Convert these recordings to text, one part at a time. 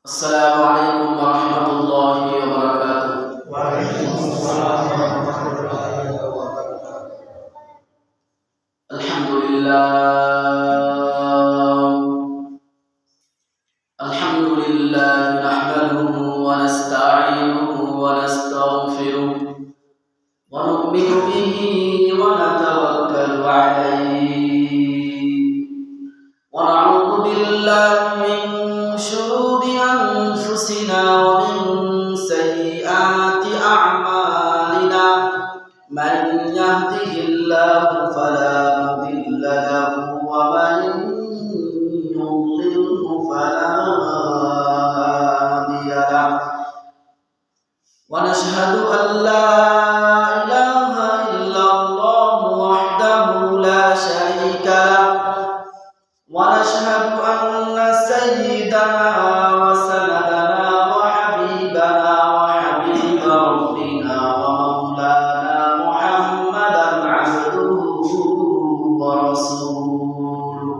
السلام عليكم ورحمة الله وبركاته. وعليكم السلام ورحمة الله وبركاته. الحمد لله نحمده ونستعينه ونستغفره ونؤمن به ونتوكل عليه ونعوذ بالله من شرور أنفسنا ومن سيئات أعمالنا من يهده الله فلا مضل له ومن يضلله فلا هادي له ونشهد أن لا إله إلا الله وحده لا شريك له ونشهد أن سيدنا وسندنا وحبيبنا وحبيب ربنا ومولانا محمدا عبده ورسوله.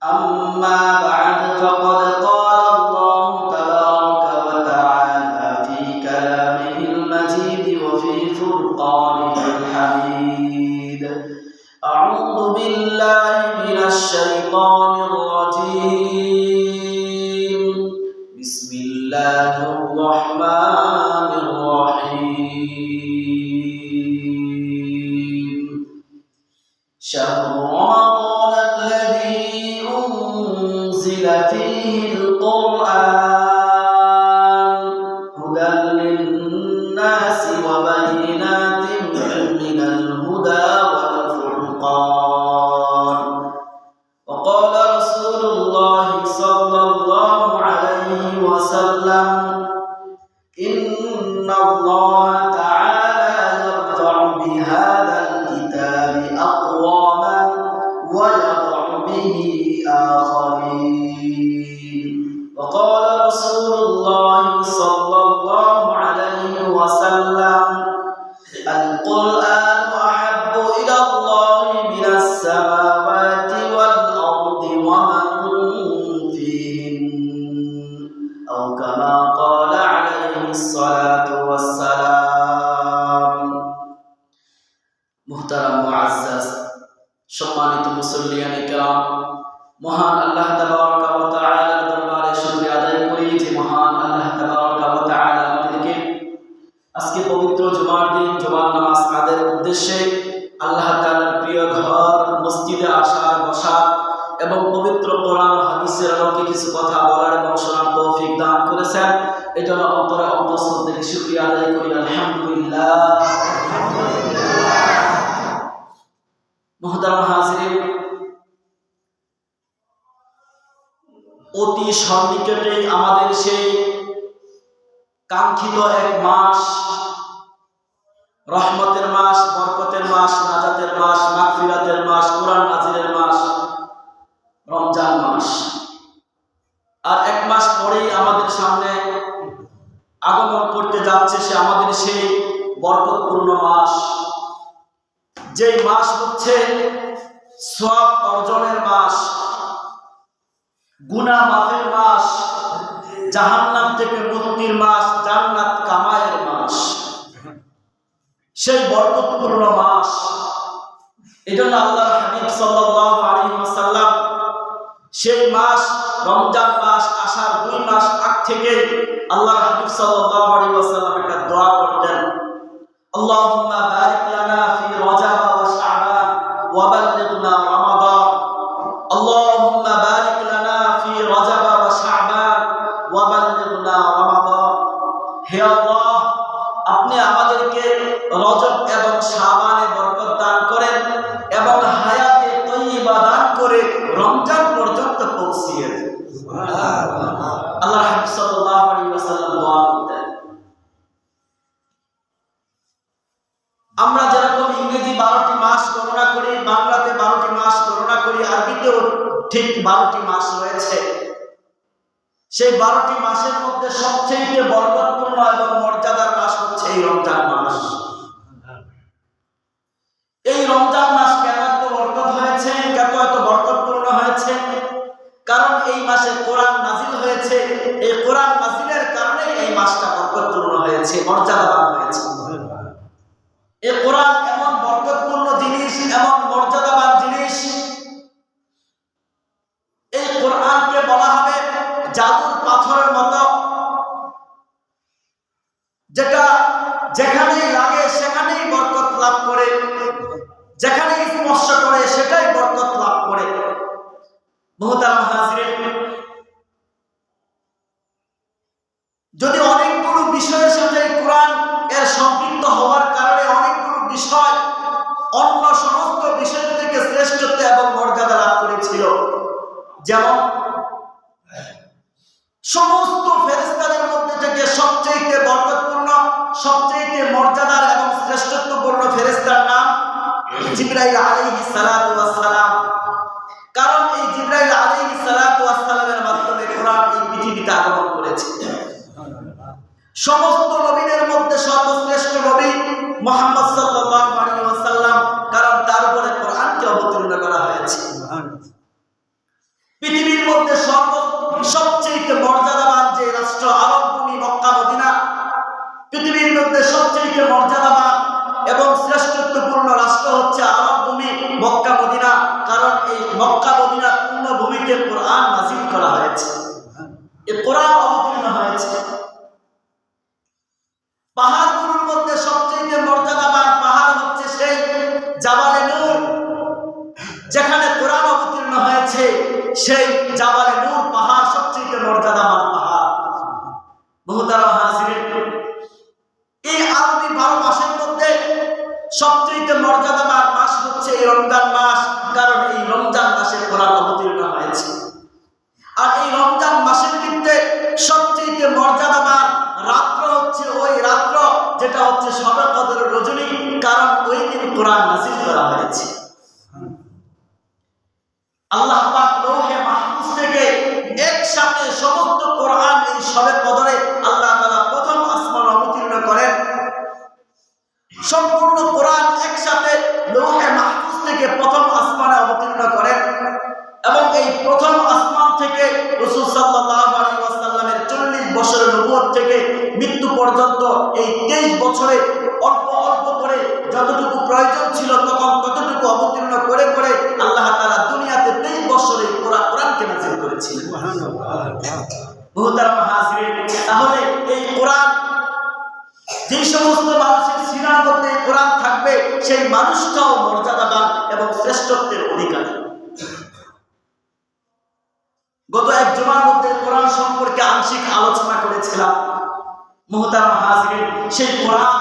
أما بعد فقد قال الله تبارك وتعالى في كلامه المجيد وفي فرقانه الحميد. أعوذ بالله من الشيطان الرجيم. بسم الله الرحمن الرحيم. شهر رمضان الذي أنزل فيه القرآن هدى للناس وبينات من الهدى والفرقان. وقال رسول الله صلى الله عليه وسلم: إن الله تعالى يرفع بهذا الكتاب أقواما ويضع به آخرين. وقال رسول الله صلى الله عليه وسلم: القرآن أحب إلى الله من السماوات والأرض ومن فيهن، أو كما قال عليه الصلاة والسلام. মুহতারাম মুআজ্জাজ সম্মানিত মুসল্লিয়ান ইকরাম, মহান আল্লাহ তাবারক ওয়া তাআলার দরবারে শুকরিয়া আদায় করি যে মহান আল্লাহ তাবারক ওয়া তাআলা আমাদেরকে আজকে পবিত্র জুমার দিন জুমার নামাজ আদায়ের উদ্দেশ্যে আল্লাহ তাআলার প্রিয় ঘর মসজিদে আসার বসার এবং পবিত্র কোরআন ও হাদিসের আলোকে কিছু কথা বলার এবং শোনার তৌফিক দান করেছেন। এজন্য অন্তরে অন্তঃস্থল থেকে শুকরিয়া আদায় করি আলহামদুলিল্লাহ। মুহতারাম হাজিরিন, অতি সন্নিকটেই আমাদের সেই কাঙ্ক্ষিত এক মাস, রহমতের মাস, বরকতের মাস, নাজাতের মাস, মাগফিরাতের মাস, কোরআন নাজিলের মাস, রমজান মাস। আর এক মাস পরেই আমাদের সামনে আগমন করতে যাচ্ছে সে আমাদের সেই বরকতপূর্ণ মাস, যেই মাস হচ্ছে সওয়াব অর্জনের মাস, গুনাহ মাফের মাস, জাহান্নাম থেকে মুক্তির মাস, জান্নাত কামায়ের মাস, সেই বরকতপূর্ণ মাস। এজন্য আল্লাহর হাবিব সাল্লাল্লাহু আলাইহি ওয়াসাল্লাম সেই মাস রমজান মাস আসার 2 মাস আগ থেকে আল্লাহর হাবিব সাল্লাল্লাহু আলাইহি ওয়াসাল্লাম একটা দোয়া করতেন: আল্লাহুম্মা বারিক লানা ফি রজব ওয়া শাবান ওয়া বাল্লিগনা রমাদান। আল্লাহুম্মা বারিক লানা ফি রজব ওয়া শাবান ওয়া বাল্লিগনা রমাদান। হে আল্লাহ, আপনি আমাদেরকে রজব এবং শাবানে বরকত দান করেন এবং হায়াতে তয়্যিবা দান করে রমজান পর্যন্ত পৌঁছিয়ে দেন। সুবহানাল্লাহ। আল্লাহ হাবিব সাল্লাল্লাহু আলাইহি ওয়াসাল্লাম দোয়া করতেন। আমরা যেরকম ইংরেজি 12টি মাস গণনা করি, বাংলাতে 12টি মাস গণনা করি, আরবিতেও ঠিক 12টি মাস রয়েছে। সেই 12টি মাসের মধ্যে সবচেয়ে বরকতপূর্ণ এবং মর্যাদার মাস হচ্ছে এই রমজান মাস। এই রমজান মাস কেন এত বরকত হয়েছে, কেন এত বরকতপূর্ণ হয়েছে? কারণ এই মাসে কোরআন নাজিল হয়েছে এই কোরআন নাযিলের কারণে এই মাসটা বরকতপূর্ণ হয়েছে, মর্যাদাবান হয়েছে। এই কোরআন এমন বরকতপূর্ণ জিনিস, এমন মর্যাদাবান জিনিস, এই কোরআনকে বলা হবে জাদুর পাথরের মতো, যেটা যেখানেই লাগে সেখানেই বরকত লাভ করে, যেখানেই স্পর্শ করে সেটাই বরকত লাভ করে। মুহতারাম হাজিরিন, যদি অনেকগুলো বিষয়ের সাথে কোরআন এর সম্পৃক্ত হওয়ার কারণে অনেকগুলো বিষয় অন্য সমস্ত বিষয় থেকে শ্রেষ্ঠত্ব এবং মর্যাদা লাভ করেছিল, যেমন সমস্ত ফেরেশতাদের মধ্যে থেকে সবচেয়ে বরকতপূর্ণ, সবচেয়ে মর্যাদার এবং শ্রেষ্ঠত্বপূর্ণ ফেরেশতার নাম জিবরাইল আলাইহিস সালাতু ওয়াস সালাম। কারণ এই জিবরাইল আলাইহিস সালাতু ওয়াস সালামের মাধ্যমে কোরআন এই পৃথিবীতে আগমন করেছে। সমস্ত নবীদের মধ্যে সর্বশ্রেষ্ঠ নবী মুহাম্মদ সাল্লাল্লাহু আলাইহি ওয়াসাল্লাম, কারণ তার উপরে কোরআনকে অবতীর্ণ করা হয়েছে। পৃথিবীর মধ্যে সবচেয়ে মর্যাদাবান যে রাষ্ট্র আরব ভূমি মক্কা মদিনা, পৃথিবীর মধ্যে সবচেয়ে মর্যাদাবান এবং শ্রেষ্ঠত্বপূর্ণ রাষ্ট্র হচ্ছে আরব ভূমি মক্কা মদিনা, কারণ এই মক্কা মদিনা পূর্ণ ভূমিতে কোরআন নাযিল করা হয়েছে, এই কোরআন অবতীর্ণ হয়েছে। পাহাড়গুলোর মধ্যে সবচেয়ে মর্যাদাবান পাহাড় হচ্ছে সেই জাবালে নূর, যেখানে কোরআন অবতীর্ণ হয়েছে। সেই জাবালে নূর পাহাড় সবচেয়ে মর্যাদাবান পাহাড়। মুহতারাম হাজিরিন, এই আরবি 12 মাসের মধ্যে সবচেয়ে মর্যাদাবান মাস হচ্ছে এই রমজান মাস, কারণ এই রমজান মাসে কোরআন অবতীর্ণ হয়েছে। আর এই রমজান মাসের মধ্যে সবচেয়ে মর্যাদাবান রাত্র হচ্ছে ওই রাত্র যেটা হচ্ছে শবে কদরের রজনী, কারণ ওই দিন কোরআন নাযিল করা হয়েছে। আল্লাহ পাক লৌহে মাহফুজ থেকে একসাথে সমস্ত কোরআন এই শবে কদরে আল্লাহ তাআলা প্রথম আসমান অবতীর্ণ করেন। সম্পূর্ণ কোরআন একসাথে লৌহে মাহফুজ থেকে প্রথম আসমানে অবতীর্ণ করেন, এবং এই প্রথম আসমান থেকে রাসূল সাল্লাল্লাহু আলাইহি ওয়াসাল্লামের 40 বছরের নবুয়ত থেকে মৃত্যু পর্যন্ত এই 23 বছরে অল্প অল্প করে যতটুকু প্রয়োজন ছিল তখন ততটুকু অবতীর্ণ করে করে আল্লাহ তাআলা দুনিয়াতে 23 বছরে কোরআনকে নাযিল করেছিলেন। মুহতারাম হাজিরিন, তাহলে এই কোরআন যে সমস্ত মানুষের সিনার মধ্যে কোরআন থাকবে সেই মানুষটাও মর্যাদাবান এবং শ্রেষ্ঠত্বের অধিকারী। গত এক জুমার মধ্যে কোরআন সম্পর্কে আংশিক আলোচনা করেছিলাম। মুহতারাম হাজিরিন, সেই কোরআন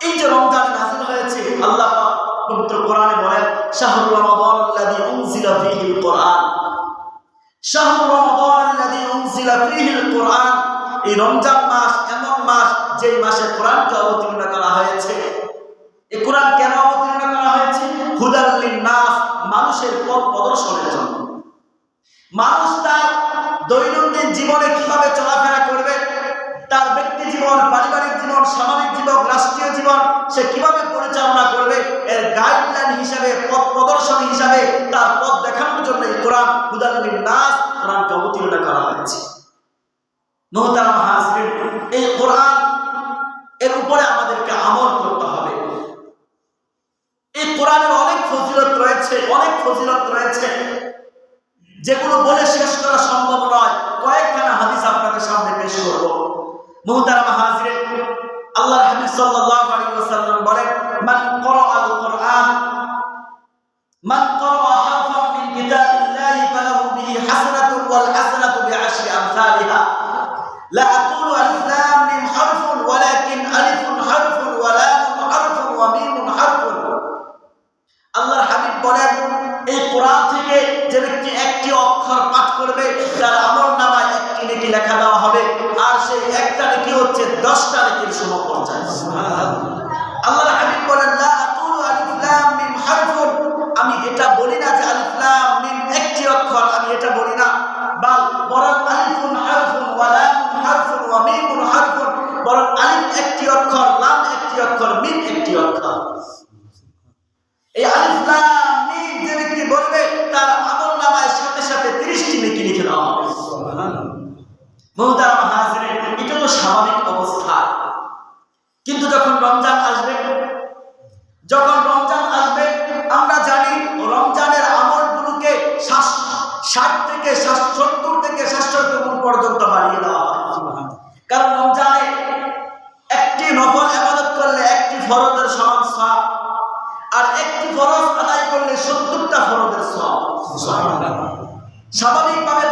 এই যে রমজানে নাযিল হয়েছে, আল্লাহ পাক পবিত্র কোরআনে বলেন শাহরু রমাদানাল্লাযী উনজিলা ফীহিল কোরআন, শাহরু রমাদানাল্লাযী উনজিলা ফীহিল কোরআন। এই রমজান মাস এমন মাস যেই মাসে কোরআনকে অবতীর্ণ করা হয়েছে। এই কোরআন কেন অবতীর্ণ করা হয়েছে? হুদাল লিন্নাস, মানুষের পথ প্রদর্শনের জন্য। মানুষ তার দৈনন্দিন জীবনে কিভাবে চলাফেরা করবে, তার ব্যক্তি জীবন, পারিবারিক জীবন, সামাজিক জীবন, রাষ্ট্রীয় জীবন সে কিভাবে পরিচালনা করবে, এর গাইডলাইন হিসাবে, পথ প্রদর্শন হিসাবে তার পথ দেখানোর জন্য এই কোরআন হুদাল লিন্নাস, কোরআনকে অবতীর্ণ করা হয়েছে। মুহতারাম হাজিরিন, এই কোরআন এর উপরে আমাদেরকে আমল করতে হবে। এই কোরআনের অনেক ফজিলত রয়েছে, অনেক ফজিলত রয়েছে, যেগুলো বলে শেষ করা সম্ভব নয়। কয়েকখানা হাদিস আপনাদের সামনে পেশ করব। মুহতারাম হাজিরিন, আল্লাহর হাবিব সাল্লাল্লাহু আলাইহি ওয়াসাল্লাম বলেন মান ক্বরাআল কোরআন, মান ক্বরাআ হারফান মিন কিতাবিল্লাহি ফালাহু বিহি হাসানাতুন ওয়াল হাসানাতু বিআশরি আমসালিহা। লা আকুলু আলিফ লাম মিম হারফুন ওয়ালাকিন আলিফুন হারফুন ওয়া লামুন হারফুন ওয়া মিমুন হারফুন। আল্লাহর হাবিব বলেন এই কোরআন থেকে যে ব্যক্তি একটি অক্ষর পাঠ করবে তার আমলনামায় একটি নেকি লেখা দেওয়া হবে, আর সেই একটা নেকি হচ্ছে 10টা নেকির সমপর্যায়। আল্লাহর হাবিব বলেন লা আকুলু আলিফ লাম মিম হারফুন, আমি এটা বলি না যে আলিফ লাম মিম একটি অক্ষর, আমি এটা বলি না, বরং আলিফুন হারফুন ওয়া লামুন হারফুন ওয়া মিমুন হারফুন, বরং আলিফ একটি অক্ষর, লাম একটি অক্ষর, মিম একটি অক্ষর। এই আলিফ লাম মিম যে ব্যক্তি বলবে তার আমলনামায় সাথে সাথে 30টি নেকি লিখে দেওয়া হবে। মুহতারাম হাজিরিন, এটা তো স্বাভাবিক অবস্থা। কিন্তু যখন রমজান আসবে, আমরা জানি রমজানের আমলগুলোকে 60 থেকে 70 থেকে 67 গুণ পর্যন্ত বাড়িয়ে দেওয়া হয়। কারণ রমজানে একটি নফল ইবাদত করলে একটি ফরজের সমান সওয়াব, আর একটি ফরজ আদায় করলে 70টা ফরজের সওয়াব। স্বাভাবিকভাবে